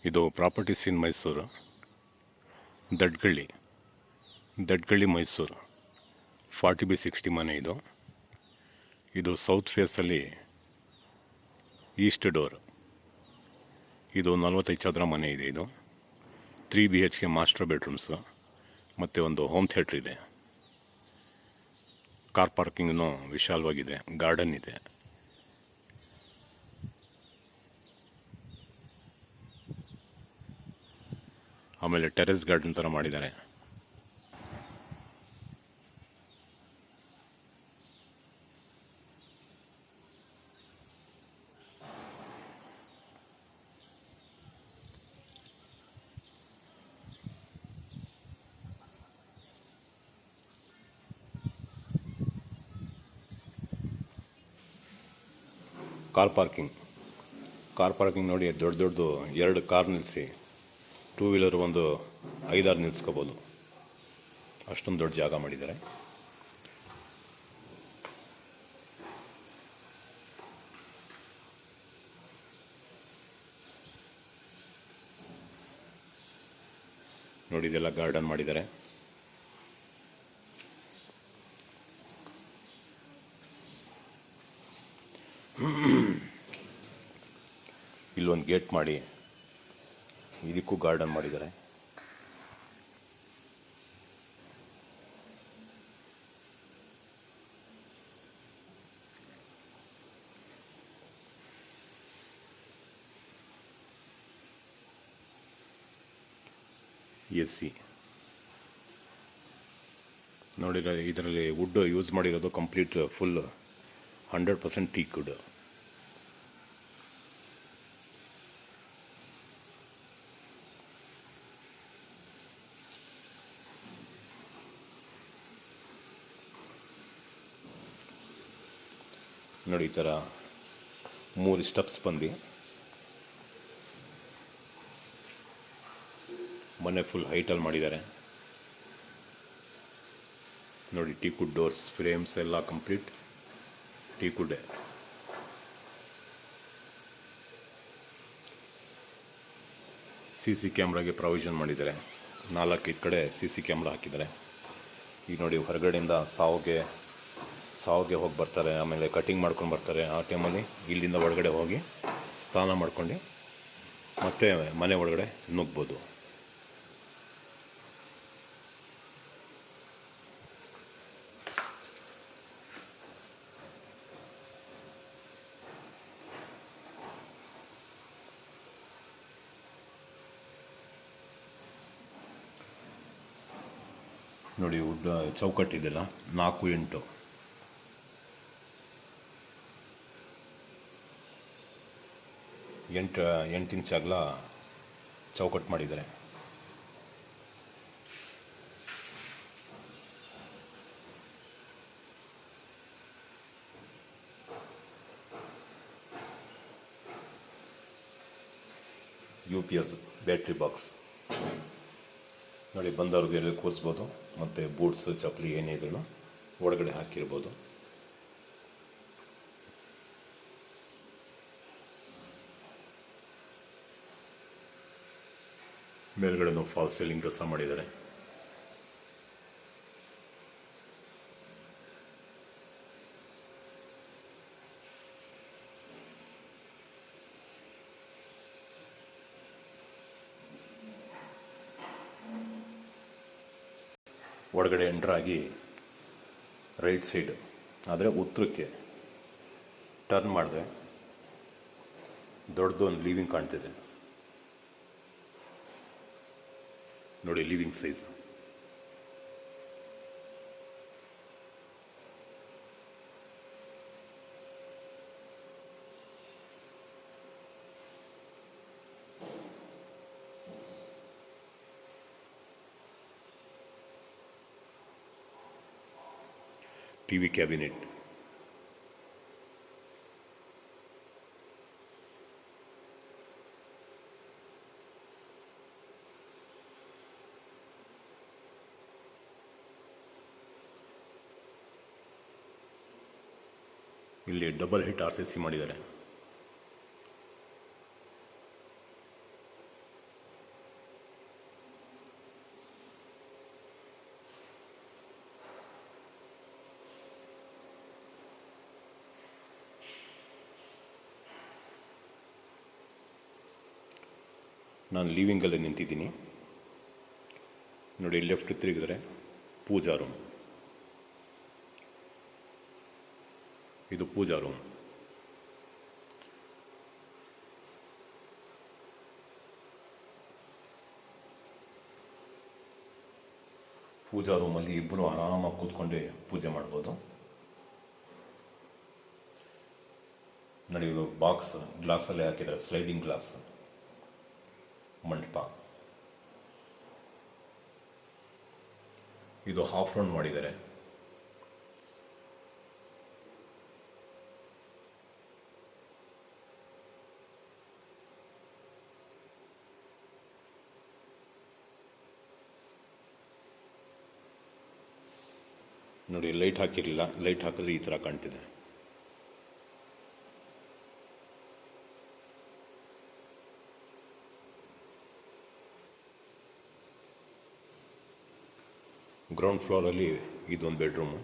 ಇದು ಪ್ರಾಪರ್ಟೀಸ್ ಇನ್ ಮೈಸೂರು, ದಡ್ಗಳ್ಳಿ ಮೈಸೂರು 40/60 ಮನೆ ಇದು. ಇದು ಸೌತ್ ಫೇಸಲ್ಲಿ ಈಸ್ಟ್ ಡೋರ್. ಇದು 45 ಚದರ ಮನೆ ಇದೆ. ಇದು 3 BHK ಮಾಸ್ಟರ್ ಬೆಡ್ರೂಮ್ಸು ಮತ್ತು ಒಂದು ಹೋಮ್ ಥಿಯೇಟ್ರ್ ಇದೆ. ಕಾರ್ ಪಾರ್ಕಿಂಗ್ನು ವಿಶಾಲವಾಗಿದೆ, ಗಾರ್ಡನ್ ಇದೆ. ಆಮೇಲೆ ಟೆರೆಸ್ ಗಾರ್ಡನ್ ಥರ ಮಾಡಿದ್ದಾರೆ. ಕಾರ್ ಪಾರ್ಕಿಂಗ್ ನೋಡಿ, ದೊಡ್ಡದು 2 ಕಾರ್ ನಿಲ್ಲಿಸಿ, 2 ವೀಲರ್ ಒಂದು 5-6 ನಿಲ್ಲಿಸ್ಕೋಬೋದು. ಅಷ್ಟೊಂದು ದೊಡ್ಡ ಜಾಗ ಮಾಡಿದ್ದಾರೆ. ನೋಡಿ, ಇದೆಲ್ಲ ಗಾರ್ಡನ್ ಮಾಡಿದ್ದಾರೆ. ಇಲ್ಲೊಂದು ಗೇಟ್ ಮಾಡಿ ಇದಕ್ಕೂ ಗಾರ್ಡನ್ ಮಾಡಿದ್ದಾರೆ. AC ನೋಡಿ, ಇದರಲ್ಲಿ ವುಡ್ ಯೂಸ್ ಮಾಡಿರೋದು ಕಂಪ್ಲೀಟ್ ಫುಲ್ 100% ಟೀಕ್ ವುಡ್. ನೋಡಿ, ಈ ಥರ 3 ಸ್ಟೆಪ್ಸ್ ಬಂದು ಮನೆ ಫುಲ್ ಹೈಟಲ್ಲಿ ಮಾಡಿದ್ದಾರೆ. ನೋಡಿ, ಟೀಕ್ವುಡ್ ಡೋರ್ಸ್, ಫ್ರೇಮ್ಸ್ ಎಲ್ಲ ಕಂಪ್ಲೀಟ್ ಟೀಕ್ವುಡ್ಡೇ. CC ಕ್ಯಾಮ್ರಾಗೆ ಪ್ರಾವಿಷನ್ ಮಾಡಿದ್ದಾರೆ. 4 ಕಡೆ CC ಕ್ಯಾಮ್ರಾ ಹಾಕಿದ್ದಾರೆ. ಈಗ ನೋಡಿ, ಹೊರಗಡೆಯಿಂದ ಸಾವ್ಗೆ ಹೋಗಿ ಬರ್ತಾರೆ, ಆಮೇಲೆ ಕಟಿಂಗ್ ಮಾಡ್ಕೊಂಡು ಬರ್ತಾರೆ. ಆ ಟೈಮಲ್ಲಿ ಇಲ್ಲಿಂದ ಒಳಗಡೆ ಹೋಗಿ ಸ್ನಾನ ಮಾಡ್ಕೊಂಡು ಮತ್ತೆ ಮನೆ ಒಳಗಡೆ ನುಗ್ಬೋದು. ನೋಡಿ, ವುಡ್ ಚೌಕಟ್ಟಿದೆಲ್ಲ 4x8 ಇಂಚ್ ಅಗಲ ಚೌಕಟ್ಟು ಮಾಡಿದ್ದಾರೆ. UPS ಬ್ಯಾಟ್ರಿ ಬಾಕ್ಸ್ ನೋಡಿ, ಬಂದವ್ರಿಗೆ ಕೂರಿಸ್ಬೋದು. ಮತ್ತು ಬೂಟ್ಸ್, ಚಪ್ಪಲಿ ಏನೇ ಇದ್ರೂ ಒಳಗಡೆ ಹಾಕಿರ್ಬೋದು. ಮೇಲ್ಗಡೆನೂ ಫಾಲ್ ಸೀಲಿಂಗ್ ಕೆಲಸ ಮಾಡಿದ್ದಾರೆ. ಒಳಗಡೆ ಎಂಟ್ರಾಗಿ ರೈಟ್ ಸೈಡ್ ಆದರೆ ಉತ್ತರಕ್ಕೆ ಟರ್ನ್ ಮಾಡಿದ್ರೆ ದೊಡ್ಡದೊಂದು ಲಿವಿಂಗ್ ಕಾಣ್ತಿದೆ. ನೋಡಿ, ಲಿವಿಂಗ್ ಸೈಜ್. TV cabinet. ಇಲ್ಲಿ ಡಬಲ್ ಹಿಟ್ RCC ಮಾಡಿದ್ದಾರೆ. ನಾನು ಲಿವಿಂಗಲ್ಲೇ ನಿಂತಿದ್ದೀನಿ. ನೋಡಿ ಲೆಫ್ಟ್ ತಿರುಗಿದ್ರೆ ಪೂಜಾ ರೂಮ್. ಇದು ಪೂಜಾ ರೂಮ್. ಪೂಜಾ ರೂಮಲ್ಲಿ ಇಬ್ಬರು ಆರಾಮಾಗಿ ಕೂತ್ಕೊಂಡೆ ಪೂಜೆ ಮಾಡ್ಬೋದು. ನೋಡಿ ಇದು ಬಾಕ್ಸ್ ಗ್ಲಾಸಲ್ಲೇ ಹಾಕಿದ್ದಾರೆ, ಸ್ಲೈಡಿಂಗ್ ಗ್ಲಾಸ್ ಮಂಟಪ. ಇದು ಹಾಫ್ ರೌಂಡ್ ಮಾಡಿದ್ದಾರೆ. ನೋಡಿ ಲೈಟ್ ಹಾಕಿರಲಿಲ್ಲ, ಲೈಟ್ ಹಾಕಿದ್ರೆ ಈ ಥರ ಕಾಣ್ತಿದೆ. ಗ್ರೌಂಡ್ ಫ್ಲೋರಲ್ಲಿ ಇದೊಂದು ಬೆಡ್ರೂಮು,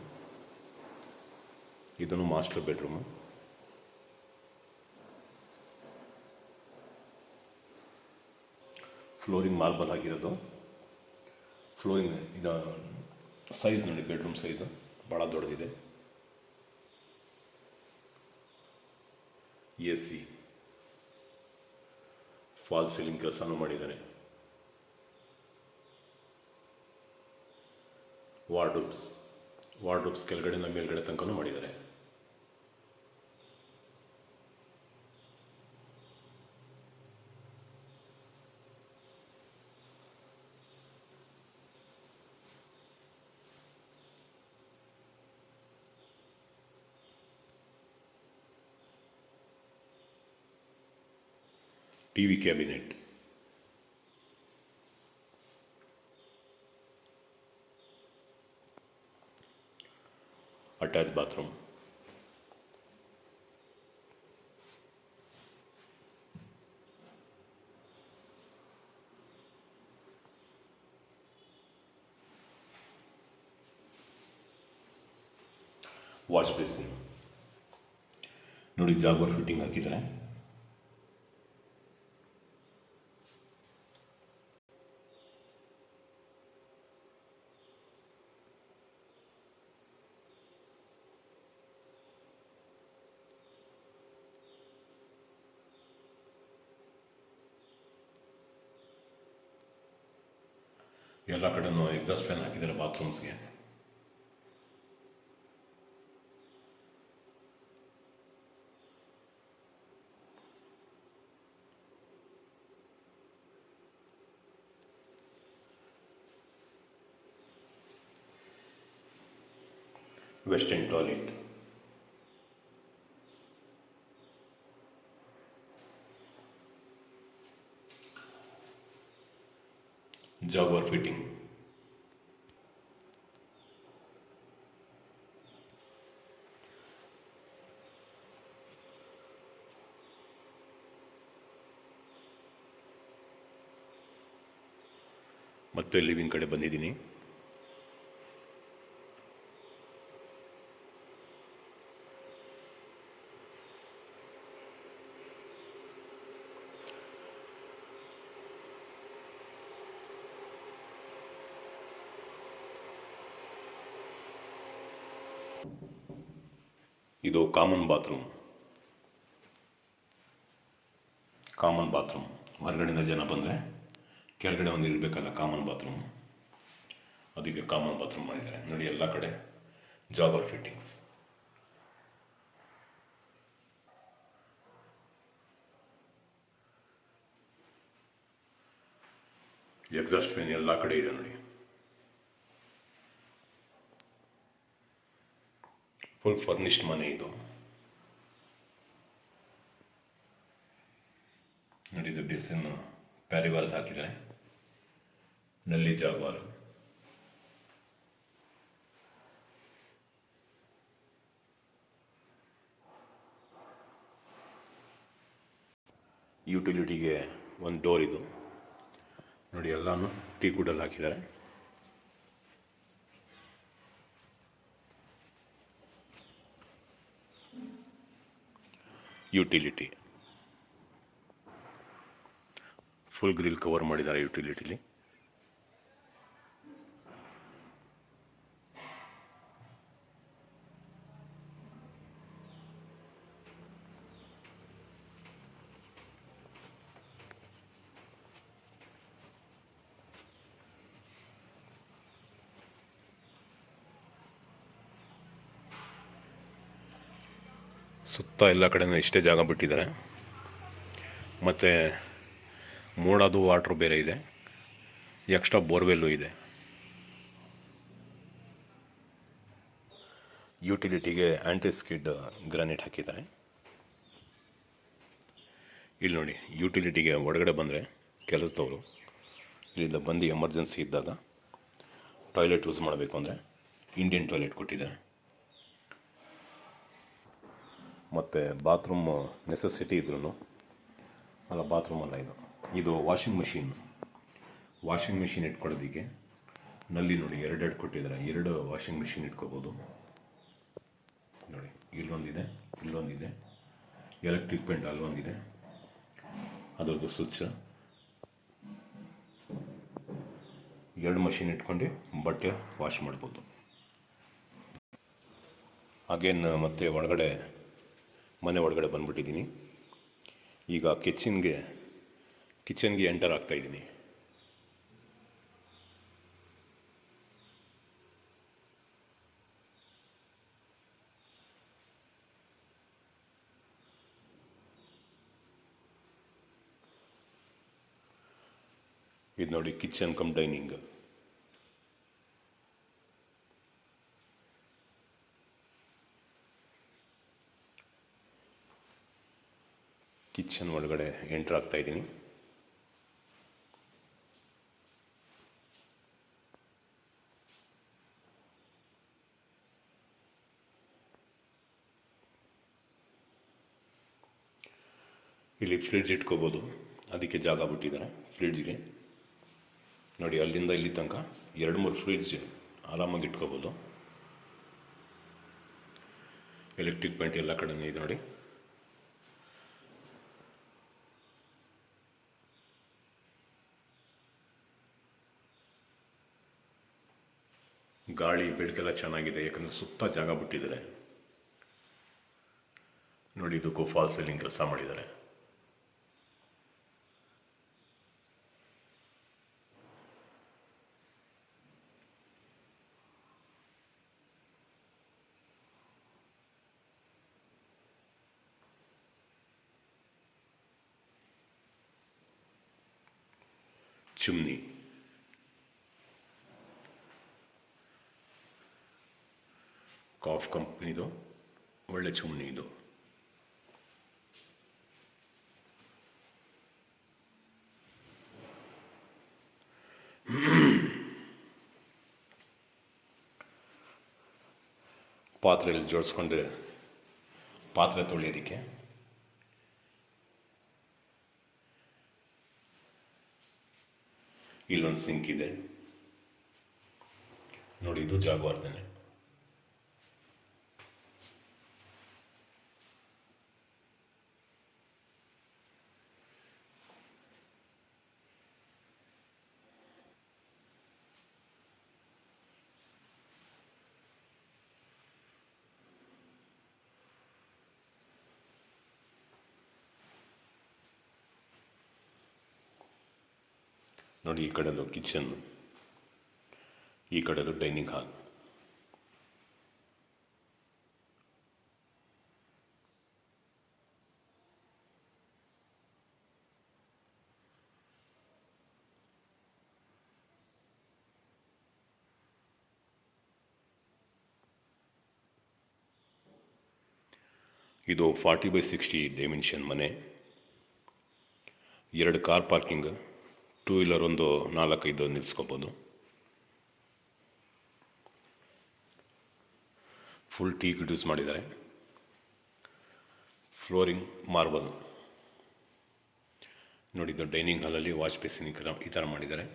ಇದನ್ನು ಮಾಸ್ಟರ್ ಬೆಡ್ರೂಮು. ಫ್ಲೋರಿಂಗ್ ಮಾರ್ಬಲ್ ಆಗಿರೋದು. ಫ್ಲೋರಿಂಗ್ ಇದು ಸೈಜ್ ನೋಡಿ, ಬೆಡ್ರೂಮ್ ಸೈಜು ಭಾಳ ದೊಡ್ಡದಿದೆ. AC, ಫಾಲ್ ಸೀಲಿಂಗ್ ಕೆಲಸನೂ ಮಾಡಿದ್ದಾರೆ. ವಾರ್ಡ್ರೋಬ್ಸ್ ಕೆಳಗಡೆಯಿಂದ ಮೇಲ್ಗಡೆ ತನಕನೂ ಮಾಡಿದ್ದಾರೆ. TV cabinet, attach bathroom, wash basin. ನೋಡಿ ಜಾಗ್ವಾರ್ ಫಿಟ್ಟಿಂಗ್ ಹಾಕಿದ್ದಾರೆ. ಎಲ್ಲ ಕಡೆನೂ ಎಕ್ಸಾಸ್ಟ್ ಫ್ಯಾನ್ ಹಾಕಿದ್ದಾರೆ ಬಾತ್ರೂಮ್ಸ್ಗೆ. Western toilet, Jaguar fitting. ಮತ್ತೆ ಲಿವಿಂಗ್ ಕಡೆ ಬಂದಿದ್ದೀನಿ. ಇದು ಕಾಮನ್ ಬಾತ್ರೂಮ್. ಹೊರಗಡೆಯಿಂದ ಜನ ಬಂದರೆ ಕೆಳಗಡೆ ಒಂದು ಇರಬೇಕಲ್ಲ ಕಾಮನ್ ಬಾತ್ರೂಮ್, ಅದಕ್ಕೆ ಕಾಮನ್ ಬಾತ್ರೂಮ್ ಮಾಡಿದ್ದಾರೆ. ನೋಡಿ ಎಲ್ಲ ಕಡೆ ಜಾಗ್ವಾರ್ ಫಿಟ್ಟಿಂಗ್ಸ್. ಎಕ್ಸಾಸ್ಟ್ ಫ್ಯಾನ್ ಎಲ್ಲ ಕಡೆ ಇದೆ ನೋಡಿ. ಫುಲ್ ಫರ್ನಿಶ್ಡ್ ಮನೆ ಇದು. ನೋಡಿ ಇದು ಬೇಸಿನ್ ಪ್ಯಾರಿವಾಲ್ ಹಾಕಿದ್ದಾರೆ, ನಲ್ಲಿ ಜಾಗ್ವಾರ್. ಯುಟಿಲಿಟಿಗೆ ಒಂದು ಡೋರ್ ಇದು ನೋಡಿ, ಎಲ್ಲಾನು ಟೀ ಕುಡಲ್ಲಿ ಹಾಕಿದ್ದಾರೆ. ಯುಟಿಲಿಟಿ ಫುಲ್ ಗ್ರಿಲ್ ಕವರ್ ಮಾಡಿದ್ದಾರೆ ಯುಟಿಲಿಟಿಲಿ. ಸುತ್ತ ಎಲ್ಲ ಕಡೆನೂ ಇಷ್ಟೇ ಜಾಗ ಬಿಟ್ಟಿದ್ದಾರೆ. ಮತ್ತು ಮೋಡದು ವಾಟ್ರ್ ಬೇರೆ ಇದೆ, ಎಕ್ಸ್ಟ್ರಾ ಬೋರ್ವೆಲ್ಲು ಇದೆ. ಯುಟಿಲಿಟಿಗೆ ಆ್ಯಂಟಿ ಸ್ಕಿಡ್ ಗ್ರಾನೈಟ್ ಹಾಕಿದ್ದಾರೆ. ಇಲ್ಲಿ ನೋಡಿ, ಯುಟಿಲಿಟಿಗೆ ಒಳಗಡೆ ಬಂದರೆ ಕೆಲಸದವರು ಇಲ್ಲಿಂದ ಬಂದು ಎಮರ್ಜೆನ್ಸಿ ಇದ್ದಾಗ ಟಾಯ್ಲೆಟ್ ಯೂಸ್ ಮಾಡಬೇಕು ಅಂದರೆ ಇಂಡಿಯನ್ ಟಾಯ್ಲೆಟ್ ಕೊಟ್ಟಿದ್ದಾರೆ. ಮತ್ತು ಬಾತ್ರೂಮ್ ನೆಸೆಸಿಟಿ ಇದ್ರೂ ಅಲ್ಲ, ಬಾತ್ರೂಮ್ ಅಲ್ಲ ಇದು ವಾಷಿಂಗ್ ಮಿಷಿನ್ ಇಟ್ಕೊಳ್ಳೋದಕ್ಕೆ ನಲ್ಲಿ ನೋಡಿ ಎರಡೆರಡು ಕೊಟ್ಟಿದ್ದಾರೆ. 2 ವಾಷಿಂಗ್ ಮಿಷಿನ್ ಇಟ್ಕೋಬೋದು ನೋಡಿ. ಇಲ್ಲೊಂದಿದೆ ಎಲೆಕ್ಟ್ರಿಕ್ ಪೆಂಟ್, ಅಲ್ಲೊಂದಿದೆ, ಅದರದ್ದು ಸ್ವಿಚ್. 2 ಮಷಿನ್ ಇಟ್ಕೊಂಡು ಬಟ್ಟೆ ವಾಶ್ ಮಾಡ್ಬೋದು. ಅಗೇನ್ ಮತ್ತೆ ಮನೆ ಒಳಗಡೆ ಬಂದುಬಿಟ್ಟಿದ್ದೀನಿ. ಈಗ ಕಿಚನ್ಗೆ ಎಂಟರ್ ಆಗ್ತಾಯಿದ್ದೀನಿ. ಇದು ನೋಡಿ, ಕಿಚನ್ ಕಮ್ ಡೈನಿಂಗ್. ಕಿಚನ್ ಒಳಗಡೆ ಎಂಟ್ರ್ ಆಗ್ತಾ ಇದ್ದೀನಿ. ಇಲ್ಲಿ ಫ್ರಿಡ್ಜ್ ಇಟ್ಕೋಬೋದು, ಅದಕ್ಕೆ ಜಾಗ ಬಿಟ್ಟಿದ್ದಾರೆ ಫ್ರಿಡ್ಜ್ಗೆ ನೋಡಿ. ಅಲ್ಲಿಂದ ಇಲ್ಲಿ ತನಕ 2-3 ಫ್ರಿಡ್ಜ್ ಆರಾಮಾಗಿ ಇಟ್ಕೋಬೋದು. ಎಲೆಕ್ಟ್ರಿಕ್ ಪೇಂಟ್ ಎಲ್ಲ ಕಡೆ ಇದೆ ನೋಡಿ. ಗಾಳಿ ಬೆಳಕೆಲ್ಲ ಚೆನ್ನಾಗಿದೆ, ಯಾಕಂದರೆ ಸುತ್ತ ಜಾಗ ಬಿಟ್ಟಿದ್ದಾರೆ ನೋಡಿ. ಇದಕ್ಕೂ ಫಾಲ್ ಸೀಲಿಂಗ್ ಕೆಲಸ ಮಾಡಿದ್ದಾರೆ. ಚಿಮ್ನಿ, ಕಾಫ್ ಕಂಪ್ನಿದು ಒಳ್ಳೆ ಚಿಮ್ನಿ ಇದು. ಪಾತ್ರೆಯಲ್ಲಿ ಜೋಡಿಸ್ಕೊಂಡು ಪಾತ್ರೆ ತೊಳೆಯೋದಕ್ಕೆ. ಇಲ್ಲೊಂದು ಸಿಂಕ್ ಇದೆ ನೋಡಿ, ಇದು ಜಾಗವಾರ್ಧನೆ. ನೋಡಿ, ಈ ಕಡೆದು ಕಿಚನ್, ಈ ಕಡೆದು ಡೈನಿಂಗ್ ಹಾಲ್. ಇದು 40x60 ಡೈಮೆನ್ಷನ್ ಮನೆ. 2 ಕಾರ್ ಪಾರ್ಕಿಂಗ್, 2 ವೀಲರ್ ಒಂದು 4-5 ನಿಲ್ಲಿಸ್ಕೋಬೋದು. ಫುಲ್ ಟೀಕ್ ಯೂಸ್ ಮಾಡಿದ್ದಾರೆ. ಫ್ಲೋರಿಂಗ್ ಮಾರ್ಬಲ್ ನೋಡಿದ್ದು. ಡೈನಿಂಗ್ ಹಾಲಲ್ಲಿ ವಾಶ್ ಬೇಸಿನ್ ಈ ಥರ ಮಾಡಿದ್ದಾರೆ.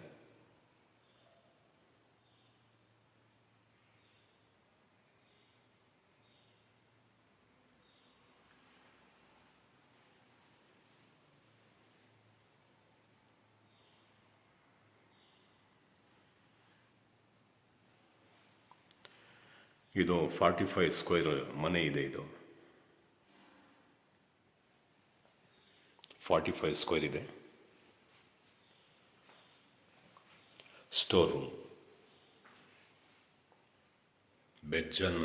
ಇದು 45 ಸ್ಕ್ವೇರ್ ಮನೆ ಇದೆ. ಇದು 45 ಸ್ಕ್ವೇರ್ ಇದೆ. ಸ್ಟೋರ್ ರೂಮ್, ಬೆಜ್ಜನ್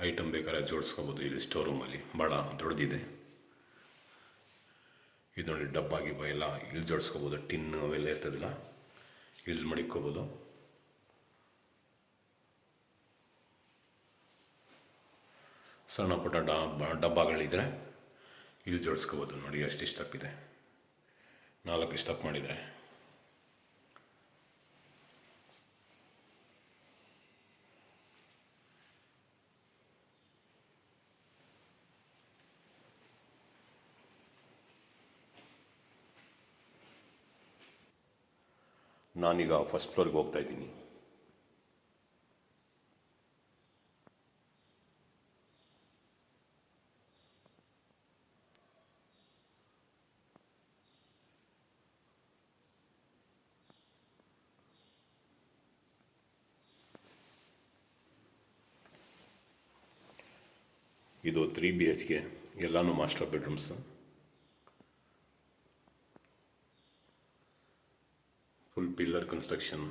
ಐಟಮ್ ಬೇಕಾದ್ರೆ ಜೋಡಿಸ್ಕೋಬೋದು ಇಲ್ಲಿ ಸ್ಟೋರ್ ರೂಮಲ್ಲಿ. ಭಾಳ ದೊಡ್ಡದಿದೆ ಇದು. ನೋಡಿ ಡಬ್ಬ ಗಿಬ್ಬ ಎಲ್ಲ ಇಲ್ಲಿ ಜೋಡಿಸ್ಕೋಬೋದು. ಟಿನ್ನು ಅವೆಲ್ಲ ಇರ್ತದಿಲ್ಲ, ಇಲ್ಲಿ ಮಡಿಕೋಬೋದು. ಸಣ್ಣ ಪುಟ್ಟ ಡಬ್ಬಗಳಿದ್ರೆ ಇಲ್ಲಿ ಜೋಡಿಸ್ಕೋಬೋದು. ನೋಡಿ ಎಷ್ಟು ಸ್ಟೆಪ್ ಇದೆ, 4 ಸ್ಟೆಪ್ ಮಾಡಿದರೆ. ನಾನೀಗ ಫಸ್ಟ್ ಫ್ಲೋರ್ಗೆ ಹೋಗ್ತಾ ಇದ್ದೀನಿ. ಇದು 3 BHK, ಎಲ್ಲನೂ master bedrooms. Full pillar construction.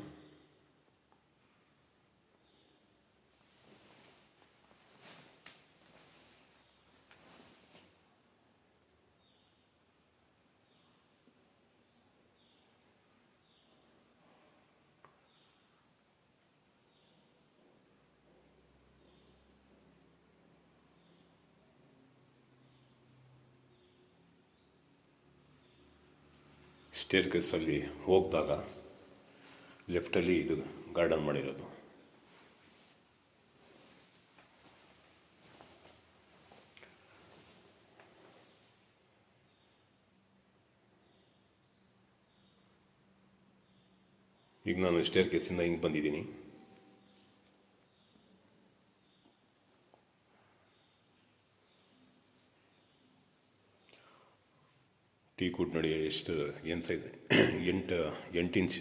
Stair ಕೇಸಲ್ಲಿ ಹೋಗಿದಾಗ ಲೆಫ್ಟಲ್ಲಿ ಇದು ಗಾರ್ಡನ್ ಮಾಡಿರೋದು. ಈಗ ನಾನು ಸ್ಟೇರ್ ಕೇಸಿಂದ ಹಿಂಗೆ ಬಂದಿದ್ದೀನಿ. ಟೀ ಕೂಟ್ ನೋಡಿ ಎಷ್ಟು ಏನು ಸೈಜ್, 8 ಇಂಚ್,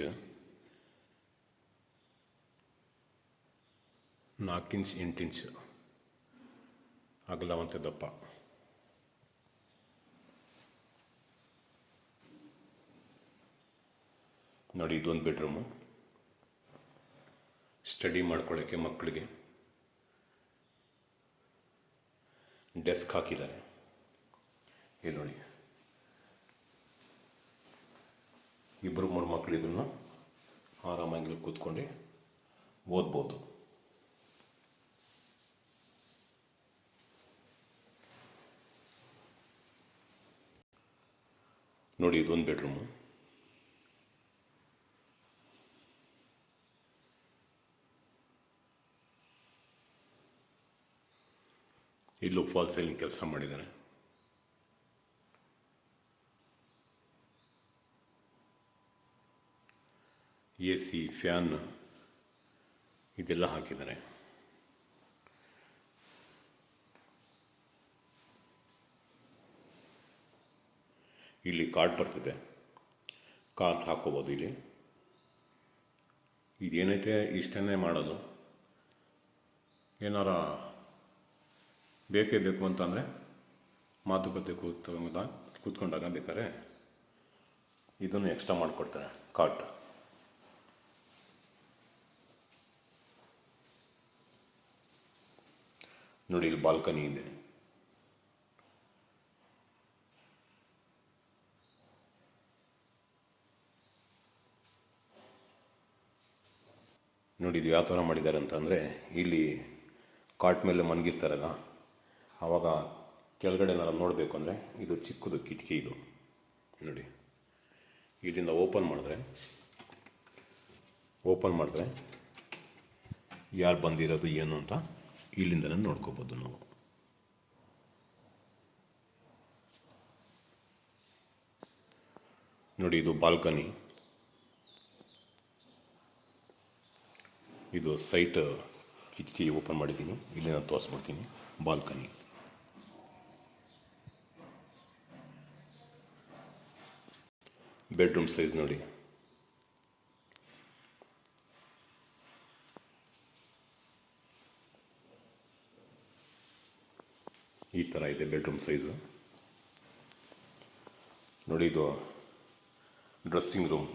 4 ಇಂಚ್ 8 ಇಂಚ್ ಅಗಲ ಮತ್ತು ದಪ್ಪ. ನೋಡಿ ಇದೊಂದು ಬೆಡ್ರೂಮು, ಸ್ಟಡಿ ಮಾಡ್ಕೊಳ್ಳೋಕ್ಕೆ ಮಕ್ಕಳಿಗೆ ಡೆಸ್ಕ್ ಹಾಕಿದ್ದಾರೆ. ಇಲ್ಲಿ ನೋಡಿ, 2-3 ಮಕ್ಕಳು ಇದನ್ನು ಆರಾಮಾಗಿ ಕೂತ್ಕೊಂಡು ಓದ್ಬೋದು. ನೋಡಿ ಇದೊಂದು ಬೆಡ್ರೂಮು. ಇಲ್ಲೂ ಫಾಲ್ ಸೀಲಿಂಗ್ ಕೆಲಸ ಮಾಡಿದ್ದಾನೆ. AC, ಫ್ಯಾನ್ ಇದೆಲ್ಲ ಹಾಕಿದ್ದಾರೆ. ಇಲ್ಲಿ ಕಾರ್ಡ್ ಬರ್ತಿದೆ, ಕಾರ್ಡ್ ಹಾಕೋಬೋದು ಇಲ್ಲಿ. ಇದೇನೈತೆ ಇಷ್ಟನ್ನೇ ಮಾಡೋದು. ಏನಾರ ಬೇಕೇ ಬೇಕು ಅಂತಂದರೆ ಮಾತುಕತೆ ಕೂತ್ಕೊಂಡಾಗ ಬೇಕಾದ್ರೆ ಇದನ್ನು ಎಕ್ಸ್ಟ್ರಾ ಮಾಡಿಕೊಡ್ತಾರೆ ಕಾರ್ಡ್. ನೋಡಿ ಇಲ್ಲಿ ಬಾಲ್ಕನಿ ಇದೆ. ನೋಡಿ ಇದು ಯಾವ ಥರ ಮಾಡಿದ್ದಾರೆ ಅಂತಂದರೆ, ಇಲ್ಲಿ ಕಾಟ್ ಮೇಲೆ ಮನ್ಗಿರ್ತಾರಲ್ಲ, ಆವಾಗ ಕೆಳಗಡೆ ಏನಾರ ನೋಡಬೇಕು ಅಂದರೆ ಇದು ಚಿಕ್ಕದು ಕಿಟಕಿ. ಇದು ನೋಡಿ, ಇಲ್ಲಿಂದ ಓಪನ್ ಮಾಡಿದ್ರೆ ಯಾರು ಬಂದಿರೋದು ಏನು ಅಂತ ಇಲ್ಲಿಂದನೇ ನೋಡ್ಕೋಬೋದು ನಾವು. ನೋಡಿ ಇದು ಬಾಲ್ಕನಿ. ಇದು ಸೈಟ್ ಕಿಟಕಿ ಓಪನ್ ಮಾಡಿದ್ದೀನಿ, ಇಲ್ಲಿ ನಾನು ತೋರಿಸ್ಬಿಡ್ತೀನಿ. ಬಾಲ್ಕನಿ ಬೆಡ್ರೂಮ್ ಸೈಜ್ ನೋಡಿ. ಥರ ಇದೆ ಬೆಡ್ರೂಮ್ ಸೈಜು. ನೋಡಿ, ಇದು dressing room,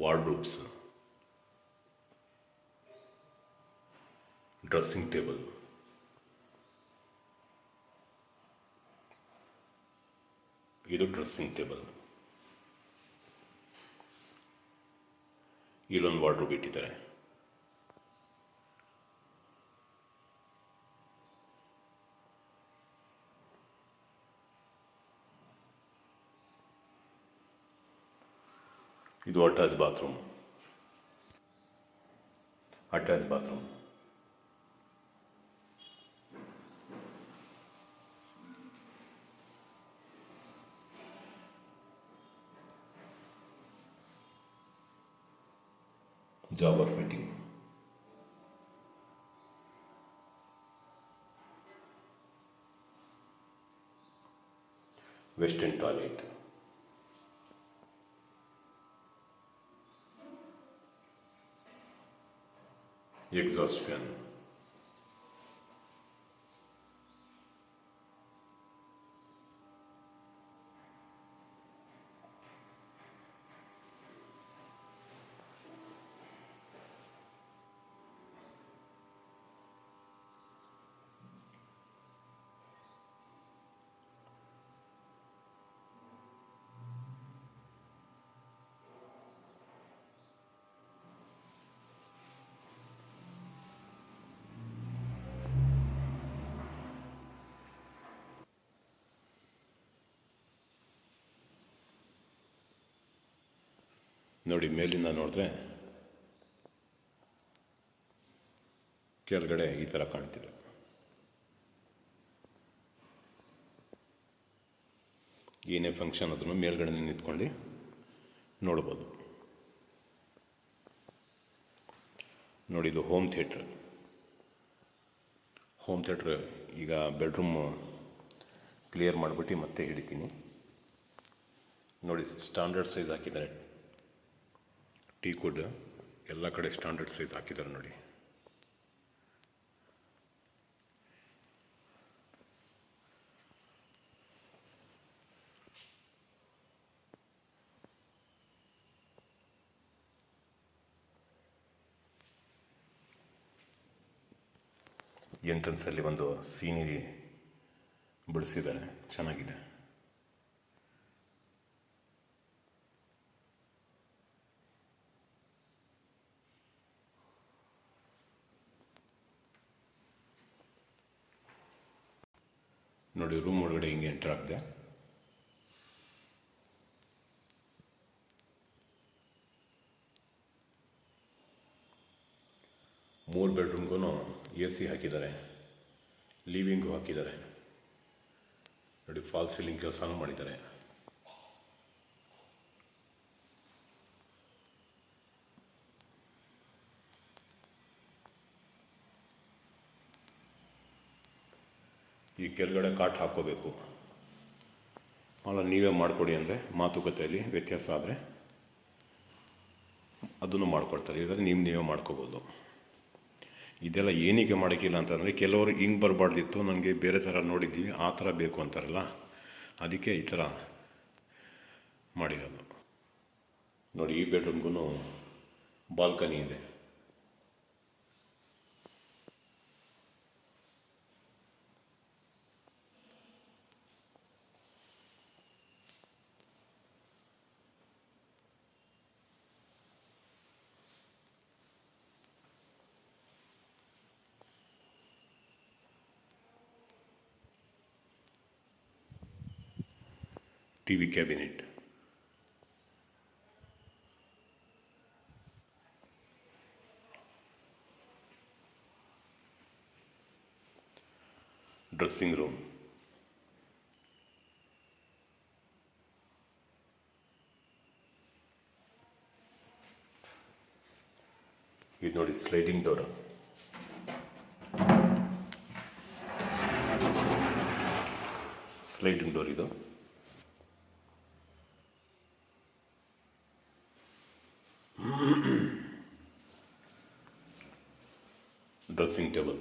wardrobes, dressing table, ಇದು ಡ್ರೆಸ್ಸಿಂಗ್ ಟೇಬಲ್. ಇಲ್ಲೊಂದು ವಾರ್ಡ್ರೋಬ್ ಇಟ್ಟಿದ್ದಾರೆ. ಇದು attach bathroom. Jaguar fitting. Western toilet. Exhaust fan. ನೋಡಿ, ಮೇಲಿಂದ ನೋಡಿದ್ರೆ ಕೆಳಗಡೆ ಈ ಥರ ಕಾಣ್ತಿದೆ. ಏನೇ ಫಂಕ್ಷನ್ ಆದ್ರೂ ಮೇಲ್ಗಡೆ ನಿಂತ್ಕೊಂಡು ನೋಡ್ಬೋದು. ನೋಡಿ, ಇದು ಹೋಮ್ ಥಿಯೇಟ್ರ್. ಈಗ ಬೆಡ್ರೂಮ್ ಕ್ಲಿಯರ್ ಮಾಡಿಬಿಟ್ಟು ಮತ್ತೆ ಹಿಡಿತೀನಿ. ನೋಡಿ, ಸ್ಟ್ಯಾಂಡರ್ಡ್ ಸೈಜ್ ಹಾಕಿದ್ದಾರೆ. ಟೀ ಕುಡ್ ಎಲ್ಲ ಕಡೆ ಸ್ಟ್ಯಾಂಡರ್ಡ್ ಸೈಜ್ ಹಾಕಿದ್ದಾರೆ ನೋಡಿ. ಎಂಟ್ರೆನ್ಸಲ್ಲಿ ಒಂದು ಸೀನರಿ ಬಿಡಿಸಿದ್ದಾರೆ, ಚೆನ್ನಾಗಿದೆ. ನೋಡಿ, ರೂಮ್ ಒಳಗಡೆ ಹಿಂಗೆ ಎಂಟರ್ ಆಗಿದೆ. ಮೂರು ಬೆಡ್ರೂಮ್ಗೂ AC ಹಾಕಿದ್ದಾರೆ, ಲಿವಿಂಗು ಹಾಕಿದ್ದಾರೆ. ನೋಡಿ, ಫಾಲ್ ಸೀಲಿಂಗ್ ಕೆಲಸನೂ ಮಾಡಿದ್ದಾರೆ. ಈ ಕೆಳಗಡೆ ಕಾಟ್ ಹಾಕ್ಕೋಬೇಕು, ಅಲ್ಲ ನೀವೇ ಮಾಡಿಕೊಡಿ ಅಂದರೆ ಮಾತುಕತೆಯಲ್ಲಿ ವ್ಯತ್ಯಾಸ ಆದರೆ ಅದನ್ನು ಮಾಡಿಕೊಡ್ತಾರೆ. ಇವಾಗ ನೀವೇ ಮಾಡ್ಕೋಬೋದು. ಇದೆಲ್ಲ ಏನಕ್ಕೆ ಮಾಡೋಕ್ಕಿಲ್ಲ ಅಂತಂದರೆ, ಕೆಲವರು ಹಿಂಗೆ ಬರಬಾರ್ದಿತ್ತು, ನನಗೆ ಬೇರೆ ಥರ ನೋಡಿದ್ದೀವಿ, ಆ ಥರ ಬೇಕು ಅಂತಾರಲ್ಲ, ಅದಕ್ಕೆ ಈ ಥರ ಮಾಡಿರೋದು. ನೋಡಿ, ಈ ಬೆಡ್ರೂಮ್ಗೂ ಬಾಲ್ಕನಿ ಇದೆ. TV cabinet. Dressing room. ಇದು ನೋಡಿ, ಸ್ಲೈಡಿಂಗ್ ಡೋರ್. ಇದು ಡ್ರೆಸ್ಸಿಂಗ್ ಟೇಬಲ್,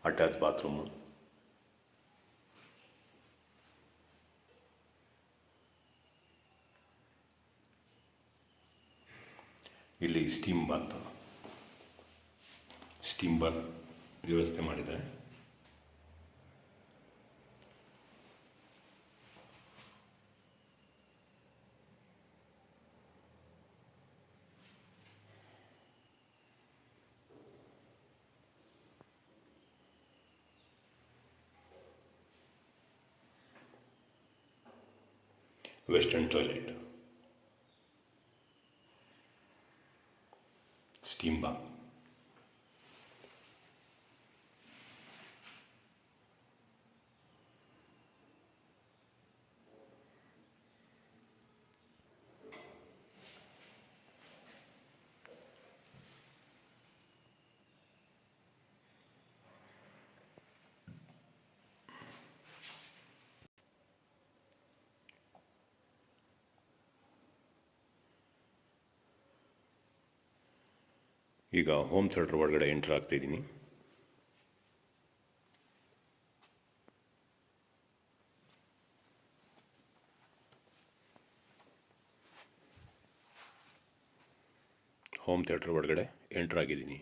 ಅಟ್ಯಾಚ್ ಬಾತ್ರೂಮು, ಇಲ್ಲಿ ಸ್ಟೀಮ್ ಬಾರ್ ವ್ಯವಸ್ಥೆ ಮಾಡಿದ್ದಾರೆ. ವೆಸ್ಟರ್ನ್ ಟಾಯ್ಲೆಟ್, ಸ್ಟೀಮ್ ಬಾತ್, ಈಗ ಹೋಮ್ ಥಿಯೇಟರ್ ಒಳಗಡೆ ಎಂಟ್ರ್ ಆಗ್ತಾಯಿದ್ದೀನಿ. ಹೋಮ್ ಥಿಯೇಟರ್ ಒಳಗಡೆ ಎಂಟ್ರ್ ಆಗಿದ್ದೀನಿ.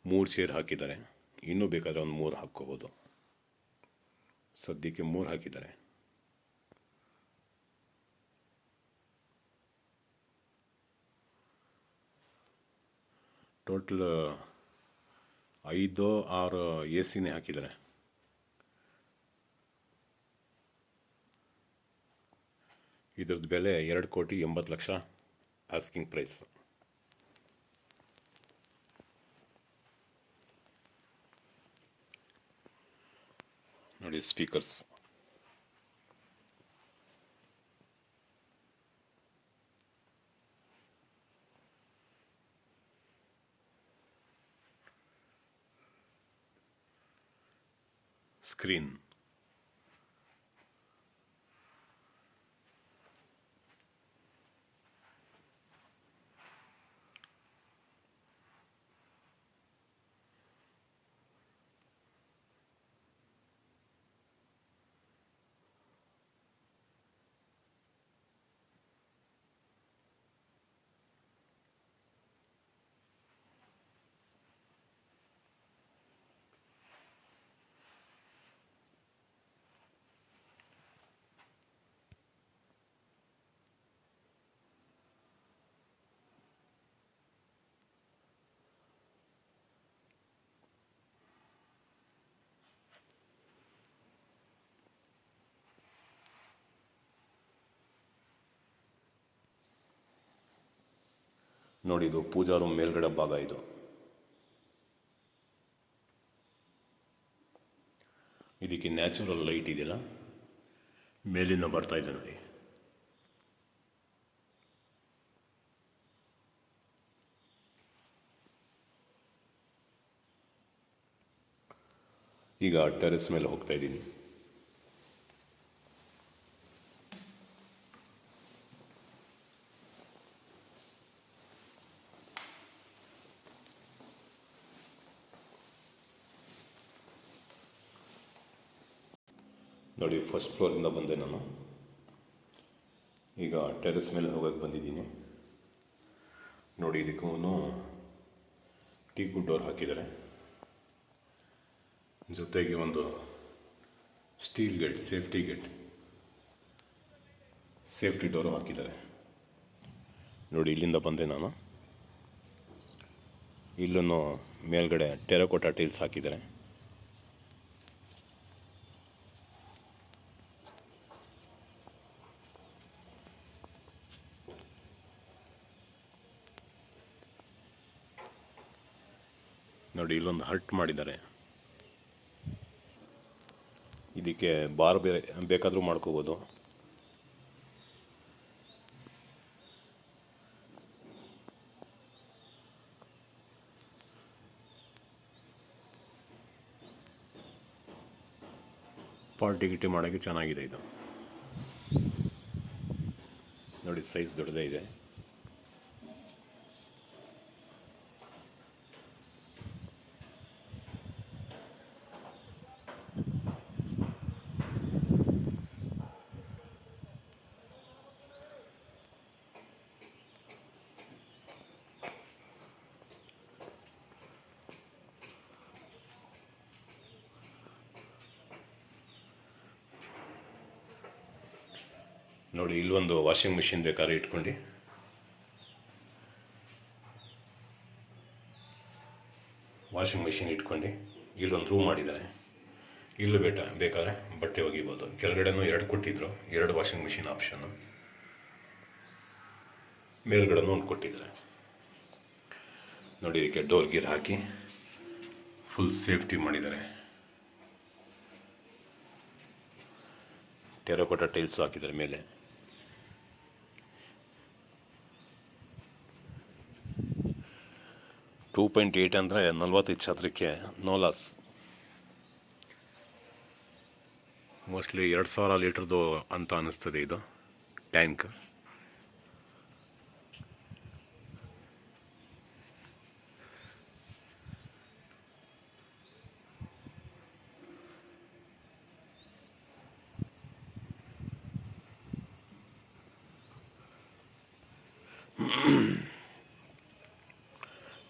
3 ಚೇರ್ ಹಾಕಿದ್ದಾರೆ. ಇನ್ನೂ ಬೇಕಾದರೆ ಒಂದು 3 ಹಾಕ್ಕೋಬೋದು. ಸದ್ಯಕ್ಕೆ 3 ಹಾಕಿದ್ದಾರೆ. ಟೋಟಲ್ 5-6 ಎ ಸಿನೇ ಹಾಕಿದ್ದಾರೆ. ಇದ್ರದ್ದು ಬೆಲೆ 2,80,00,000 ಆಸ್ಕಿಂಗ್ ಪ್ರೈಸ್. ನೋಡಿ ಸ್ಪೀಕರ್ಸ್, ಸ್ಕ್ರೀನ್, ನೋಡಿ ಇದು ಪೂಜಾ ರೂಮ್ ಮೇಲ್ಗಡೆ ಭಾಗ. ಇದು ಇದಕ್ಕೆ ನ್ಯಾಚುರಲ್ ಲೈಟ್ ಇದೆಯಲ್ಲ, ಮೇಲಿಂದ ಬರ್ತಾ ಇದೆ ನೋಡಿ. ಈಗ ಟೆರೆಸ್ ಮೇಲೆ ಹೋಗ್ತಾ ಇದ್ದೀನಿ. ನೋಡಿ ಫಸ್ಟ್ ಫ್ಲೋರಿಂದ ಬಂದೆ ನಾನು. ಈಗ ಟೆರೆಸ್ ಮೇಲೆ ಹೋಗಕ್ಕೆ ಬಂದಿದ್ದೀನಿ. ನೋಡಿ ಇದಕ್ಕೂ ಟೀಕು ಡೋರ್ ಹಾಕಿದ್ದಾರೆ. ಜೊತೆಗೆ ಒಂದು ಸ್ಟೀಲ್ ಗೇಟ್, ಸೇಫ್ಟಿ ಡೋರು ಹಾಕಿದ್ದಾರೆ. ನೋಡಿ ಇಲ್ಲಿಂದ ಬಂದೆ ನಾನು. ಇಲ್ಲೂ ಮೇಲ್ಗಡೆ ಟೆರಕೋಟಾ ಟೈಲ್ಸ್ ಹಾಕಿದ್ದಾರೆ. ನೋಡಿ ಇಲ್ಲೊಂದು ಹರ್ಟ್ ಮಾಡಿದ್ದಾರೆ. ಇದಕ್ಕೆ ಬಾರ್ ಬೇಕಾದರೂ ಮಾಡ್ಕೋಬೋದು. ಪಾರ್ಟಿ ಗಿಟಿ ಮಾಡೋಕ್ಕೆ ಚೆನ್ನಾಗಿದೆ ಇದು. ನೋಡಿ ಸೈಜ್ ದೊಡ್ಡದೇ ಇದೆ. ನೋಡಿ ಇಲ್ಲೊಂದು ವಾಷಿಂಗ್ ಮಿಷಿನ್ ಬೇಕಾದ್ರೆ ಇಟ್ಕೊಂಡು, ವಾಷಿಂಗ್ ಮಿಷಿನ್ ಇಟ್ಕೊಂಡು ಇಲ್ಲೊಂದು ರೂಮ್ ಮಾಡಿದ್ದಾರೆ. ಇಲ್ಲೂ ಬೇಕಾದ್ರೆ ಬಟ್ಟೆ ಒಗಿಬೋದು. ಕೆಳಗಡೆನೂ 2 ಕೊಟ್ಟಿದ್ರು, 2 ವಾಷಿಂಗ್ ಮಿಷಿನ್ ಆಪ್ಷನ್ನು. ಮೇಲ್ಗಡೆನೂ 1 ಕೊಟ್ಟಿದ್ದಾರೆ. ನೋಡಿ ಇದಕ್ಕೆ ಡೋರ್ ಗೀರ್ ಹಾಕಿ ಫುಲ್ ಸೇಫ್ಟಿ ಮಾಡಿದ್ದಾರೆ. ಟೆರಕೋಟಾ ಟೈಲ್ಸ್ ಹಾಕಿದ್ದಾರೆ ಮೇಲೆ. 2.8 ಅಂದರೆ 45 ಛತ್ರಕ್ಕೆ ನೋ ಲಾಸ್. ಮೋಸ್ಟ್ಲಿ 2000 ಲೀಟ್ರದ್ದು ಅಂತ ಅನ್ನಿಸ್ತದೆ ಇದು ಟ್ಯಾಂಕ್.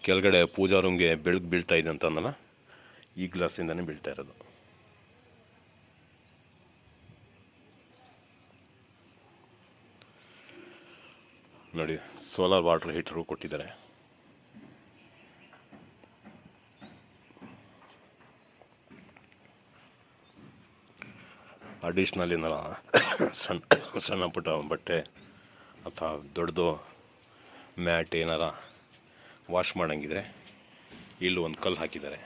ಕೆಳಗಡೆ ಪೂಜಾ ರೂಮ್ಗೆ ಬೆಳಕು ಬೀಳ್ತಾ ಇದೆ ಅಂತ ಅಂದಲ್ಲ, ಈ ಗ್ಲಾಸಿಂದನೇ ಬೀಳ್ತಾ ಇರೋದು. ನೋಡಿ ಸೋಲಾರ್ ವಾಟರ್ ಹೀಟರು ಕೊಟ್ಟಿದ್ದಾರೆ. ಅಡಿಷ್ನಲ್ ಏನಾರ ಸಣ್ಣ ಪುಟ್ಟ ಬಟ್ಟೆ ಅಥವಾ ದೊಡ್ಡದು ಮ್ಯಾಟ್ ಏನಾರ ವಾಶ್ ಮಾಡೋಂಗಿದ್ರೆ ಇಲ್ಲೂ ಒಂದು ಕಲ್ಲು ಹಾಕಿದ್ದಾರೆ.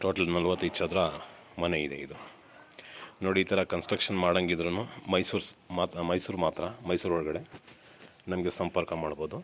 ಟೋಟಲ್ 45 ಚದರ ಮನೆ ಇದೆ ಇದು. ನೋಡಿ ಈ ಥರ ಕನ್ಸ್ಟ್ರಕ್ಷನ್ ಮಾಡೋಂಗಿದ್ರು ಮೈಸೂರು ಒಳಗಡೆ ನಮಗೆ ಸಂಪರ್ಕ ಮಾಡ್ಬೋದು.